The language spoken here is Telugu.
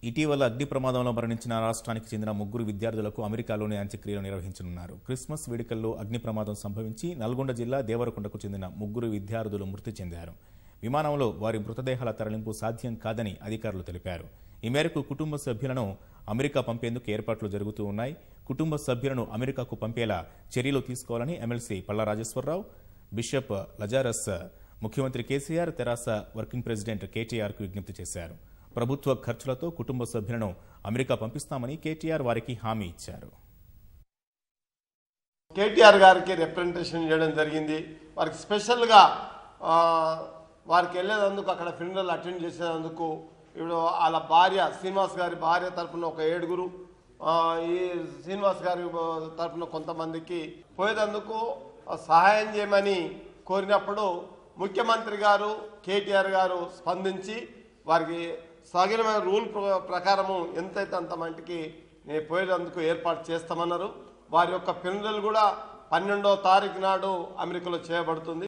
ఇటీవల అగ్ని ప్రమాదంలో మరణించిన రాష్ట్రానికి చెందిన ముగ్గురు విద్యార్థులకు అమెరికాలోని అంత్యక్రియలు నిర్వహించనున్నారు. క్రిస్మస్ వేడుకల్లో అగ్ని ప్రమాదం సంభవించి నల్గొండ జిల్లా దేవరకొండకు చెందిన ముగ్గురు విద్యార్థులు మృతి చెందారు. విమానంలో వారి మృతదేహాల తరలింపు సాధ్యం కాదని అధికారులు తెలిపారు. ఈ మేరకు కుటుంబ సభ్యులను అమెరికా పంపేందుకు ఏర్పాట్లు జరుగుతూ ఉన్నాయి. కుటుంబ సభ్యులను అమెరికాకు పంపేలా చర్యలు తీసుకోవాలని ఎమ్మెల్సీ పల్లా రాజేశ్వరరావు, బిషప్ లజారస్ ముఖ్యమంత్రి కేసీఆర్, తెరాస వర్కింగ్ ప్రెసిడెంట్ కేటీఆర్కు విజ్ఞప్తి చేశారు. ప్రభుత్వ ఖర్చులతో కుటుంబ సభ్యులను అమెరికా పంపిస్తామని కేటీఆర్ వారికి హామీ ఇచ్చారు. కేటీఆర్ గారికి రిప్రజెంటేషన్ చేయడం జరిగింది. వారికి స్పెషల్గా వారికి వెళ్ళేందుకు అక్కడ ఫ్యూనరల్ అటెండ్ చేసేందుకు ఇప్పుడు వాళ్ళ భార్య శ్రీనివాస్ గారి భార్య తరఫున ఒక 7గురు, ఈ శ్రీనివాస్ గారి తరఫున కొంతమందికి పోయేందుకు సహాయం చేయమని కోరినప్పుడు ముఖ్యమంత్రి గారు కేటీఆర్ గారు స్పందించి వారికి సగినమైన రూల్ ప్రకారము ఎంతైతే అంత మట్టికి పోయేందుకు ఏర్పాటు చేస్తామన్నారు. వారి యొక్క ఫ్యూనరల్ కూడా 12వ తారీఖు నాడు అమెరికాలో చేయబడుతుంది.